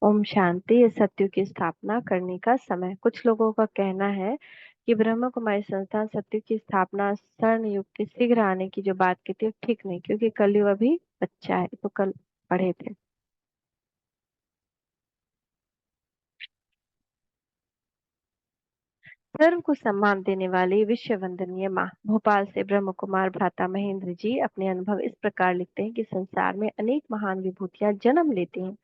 ओम शांति। इस सत्युग की स्थापना करने का समय। कुछ लोगों का कहना है कि ब्रह्म कुमारी संस्थान सत्युग की स्थापना स्वर्ण युग के शीघ्र आने की जो बात की थी वो ठीक नहीं, क्योंकि कलयुग अभी बच्चा है। तो कल पढ़े थे। धर्म को सम्मान देने वाली विश्व वंदनीय माँ। भोपाल से ब्रह्म कुमार भ्राता महेंद्र जी अपने अनुभव इस प्रकार लिखते हैं कि संसार में अनेक महान विभूतियां जन्म लेती हैं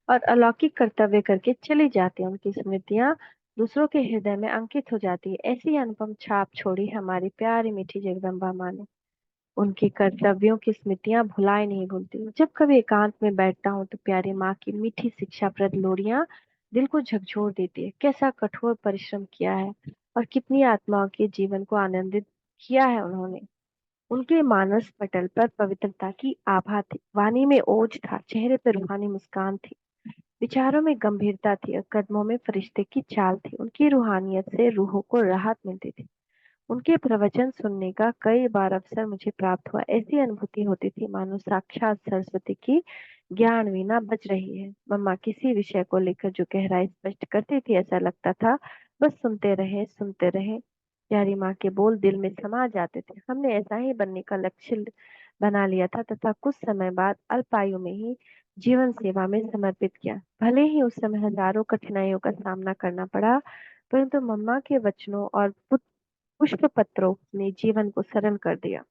और अलौकिक कर्तव्य करके चली जाती है। उनकी स्मृतियां दूसरों के हृदय में अंकित हो जाती है। ऐसी अनुपम छाप छोड़ी हमारी प्यारी मीठी जगदम्बा माँ ने। उनके कर्तव्यों की स्मृतियां भुलाई नहीं भूलती। जब कभी एकांत में बैठता हूँ तो प्यारी माँ की मीठी शिक्षाप्रद लोरियां दिल को झकझोर देती है। कैसा कठोर परिश्रम किया है और कितनी आत्माओं के जीवन को आनंदित किया है उन्होंने। उनके मानस पटल पर पवित्रता की आभा थी, वाणी में ओज था, चेहरे पर रूहानी मुस्कान थी, विचारों में गंभीरता थी और कदमों में फरिश्ते की चाल थी। उनकी रूहानियत से रूहों को राहत मिलती थी। उनके प्रवचन सुनने का कई बार अवसर मुझे प्राप्त हुआ। ऐसी अनुभूति होती थी मानो साक्षात सरस्वती की ज्ञान वीणा बज रही है। मम्मा किसी विषय को लेकर जो गहराई स्पष्ट करती थी, ऐसा लगता था बस सुनते रहे सुनते रहे। प्यारी माँ के बोल दिल में समा जाते थे। हमने ऐसा ही बनने का लक्ष्य बना लिया था तथा कुछ समय बाद अल्पायु में ही जीवन सेवा में समर्पित किया। भले ही उस समय हजारों कठिनाइयों का सामना करना पड़ा, परंतु मम्मा के वचनों और पुष्प पत्रों ने जीवन को सरल कर दिया।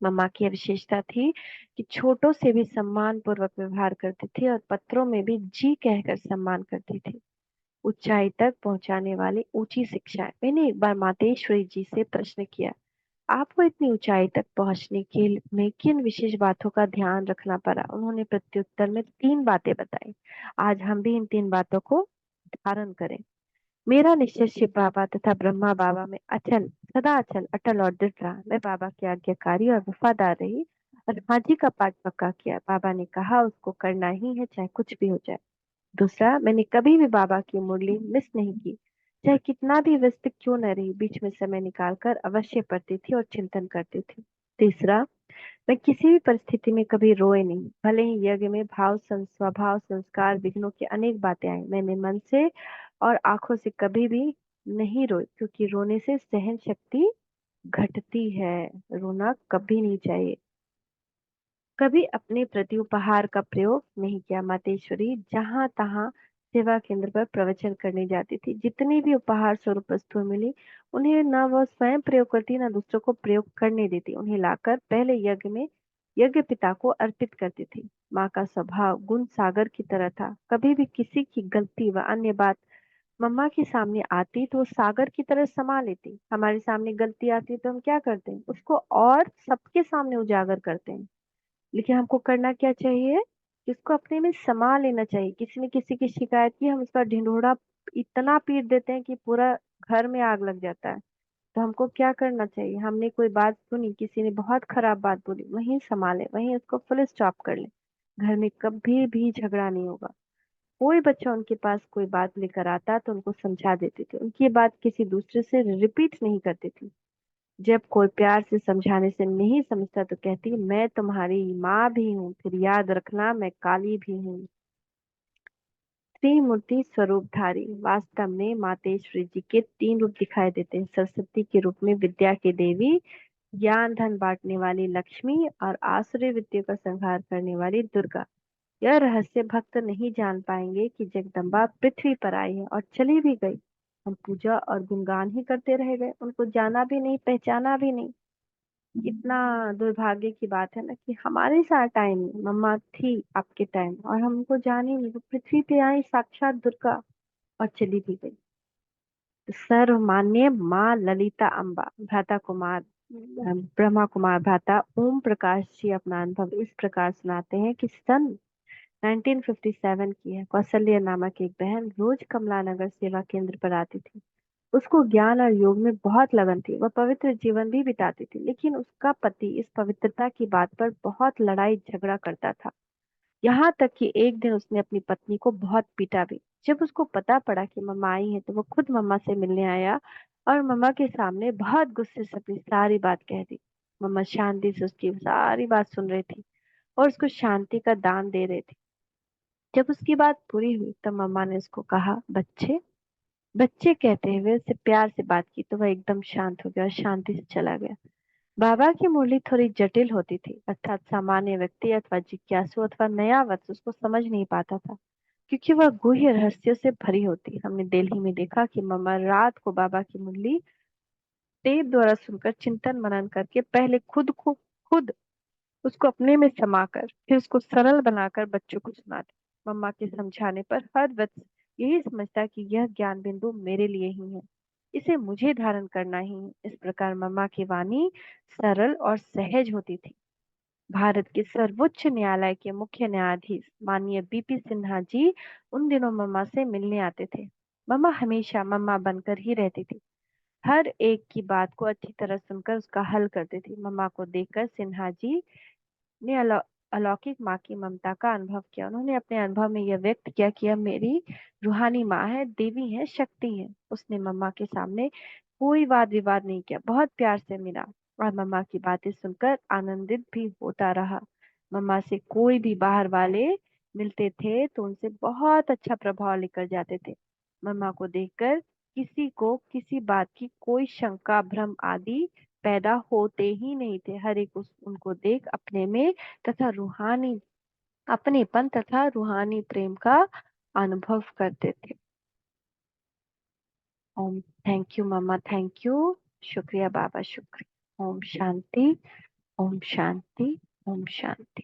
मम्मा की यह विशेषता थी कि छोटों से भी सम्मान पूर्वक व्यवहार करती थी और पत्रों में भी जी कहकर सम्मान करती थी। ऊंचाई तक पहुंचाने वाली ऊंची शिक्षा। मैंने एक बार मातेश्वरी जी से प्रश्न किया, आपको इतनी ऊंचाई तक पहुंचने के में किन विशेष बातों का ध्यान रखना पड़ा? उन्होंने प्रत्युत्तर में 3 बातें बताई। आज हम भी इन 3 बातों को धारण करें। मेरा निश्चय शिव बाबा तथा ब्रह्मा बाबा में अचल, सदा अचल, अटल और दृढ़ रहा। मैं बाबा की आज्ञाकारी और वफादार रही और हाजी का पाठ पक्का किया। बाबा ने कहा उसको करना ही है, चाहे कुछ भी हो जाए। दूसरा, मैंने कभी भी बाबा की मुरली मिस नहीं की, चाहे कितना भी व्यस्त क्यों न रही, बीच में समय निकालकर अवश्य पढ़ती थी और चिंतन करती थी। तीसरा, मैं किसी भी परिस्थिति में कभी रोए नहीं, भले ही यज्ञ में स्वभाव संस्कार विघ्नों की अनेक बातें आई, मैंने मन से और आंखों से कभी भी नहीं रोई, क्योंकि रोने से सहन शक्ति घटती है। रोना कभी नहीं चाहिए। कभी अपने प्रति उपहार का प्रयोग नहीं किया। मातेश्वरी जहां तहां सेवा केंद्र पर प्रवचन करने जाती थी। जितनी भी उपहार स्वरूप वस्तुएं मिली, उन्हें न वह स्वयं प्रयोग करती न दूसरों को प्रयोग करने देती। उन्हें लाकर पहले यज्ञ में यज्ञ पिता को अर्पित करती थी। माँ का स्वभाव गुण सागर की तरह था। कभी भी किसी की गलती व अन्य बात मम्मा के सामने आती तो वो सागर की तरह समा लेती। हमारे सामने गलती आती तो हम क्या करते हैं? उसको और सबके सामने उजागर करते हैं। लेकिन हमको करना क्या चाहिए? कि उसको अपने में समा लेना चाहिए। किसी ने किसी की शिकायत की, हम उसका ढिंढोरा इतना पीट देते हैं कि पूरा घर में आग लग जाता है। तो हमको क्या करना चाहिए? हमने कोई बात सुनी, किसी ने बहुत खराब बात बोली, वहीं संभाले, वहीं उसको फुल स्टॉप कर ले। घर में कभी भी झगड़ा नहीं होगा। कोई बच्चा उनके पास कोई बात लेकर आता तो उनको समझा देती थी। उनकी बात किसी दूसरे से रिपीट नहीं करती थी। जब कोई प्यार से समझाने से नहीं समझता तो कहती, मैं तुम्हारी माँ भी हूँ, फिर याद रखना मैं काली भी हूँ। त्रिमूर्ति स्वरूपधारी। वास्तव में मातेश्वरी जी के 3 रूप दिखाई देते हैं। सरस्वती के रूप में विद्या की देवी, ज्ञान धन बांटने वाली लक्ष्मी और आसुरी विद्या का संहार करने वाली दुर्गा। यह रहस्य भक्त नहीं जान पाएंगे कि जगदम्बा पृथ्वी पर आई है और चली भी गई। हम पूजा और गुणगान ही करते रह गए, उनको जाना भी नहीं, पहचाना भी नहीं। इतना दुर्भाग्य की बात है ना कि हमारे साथ टाइम में मम्मा थी आपके टाइम और हम उनको जाने नहीं। वो पृथ्वी पे आई साक्षात दुर्गा और चली भी गई। तो सर्वमान्य माँ ललिता अम्बा। भ्राता कुमार ब्रह्मा कुमार भ्राता ओम प्रकाश जी अपना अनुभव इस प्रकार सुनाते हैं कि सन 1957 की है। कौशल्या नामक एक बहन रोज कमलानगर सेवा केंद्र पर आती थी। उसको ज्ञान और योग में बहुत लगन थी। वह पवित्र जीवन भी बिताती थी, लेकिन उसका पति इस पवित्रता की बात पर बहुत लड़ाई झगड़ा करता था। यहाँ तक कि एक दिन उसने अपनी पत्नी को बहुत पीटा भी। जब उसको पता पड़ा कि मम्मा आई है तो वो खुद मम्मा से मिलने आया और मम्मा के सामने बहुत गुस्से से अपनी सारी बात कह दी। मम्मा शांति से उसकी सारी बात सुन रही थी और उसको शांति का दान दे रही थी। जब उसकी बात पूरी हुई तब मम्मा ने उसको कहा, बच्चे बच्चे कहते हुए उससे प्यार से बात की तो वह एकदम शांत हो गया और शांति से चला गया। बाबा की मुरली थोड़ी जटिल होती थी, अर्थात सामान्य व्यक्ति अथवा जिज्ञासु अथवा नया वत्स उसको समझ नहीं पाता था, क्योंकि वह गुह्य रहस्यों से भरी होती। हमने दिल्ली में देखा कि मम्मा रात को बाबा की मुरली टेप द्वारा सुनकर चिंतन मनन करके पहले खुद उसको अपने में समाकर फिर उसको सरल बनाकर बच्चों को सुनाते। मम्मा के समझाने पर हर वत्स यही समझता कि यह ज्ञान बिंदु मेरे लिए ही है, इसे मुझे धारण करना ही है। इस प्रकार मम्मा की वाणी सरल और सहज होती थी। भारत के सर्वोच्च न्यायालय के मुख्य न्यायाधीश माननीय बीपी सिन्हा जी उन दिनों मम्मा से मिलने आते थे। मम्मा हमेशा मम्मा बनकर ही रहती थी, हर एक की बात को अच्छी तरह सुनकर उसका हल करती थी। मम्मा को देखकर सिन्हा जी ने अलौकिक माँ की ममता का अनुभव किया। उन्होंने अपने अनुभव में यह व्यक्त किया कि यह मेरी रूहानी माँ है, देवी है, शक्ति है। उसने मम्मा के सामने कोई वाद विवाद नहीं किया, बहुत प्यार से मिला और मम्मा की बातें सुनकर आनंदित भी होता रहा। मम्मा से कोई भी बाहर वाले मिलते थे तो उनसे बहुत अच्छा प्रभाव लेकर जाते थे। मम्मा को देखकर किसी को किसी बात की कोई शंका भ्रम आदि पैदा होते ही नहीं थे। हर एक उनको देख अपने में तथा रूहानी अपनेपन तथा रूहानी प्रेम का अनुभव करते थे। Om. Thank you mamma, thank you. शुक्रिया बाबा, शुक्रिया। ओम शांति। ओम शांति। ओम शांति।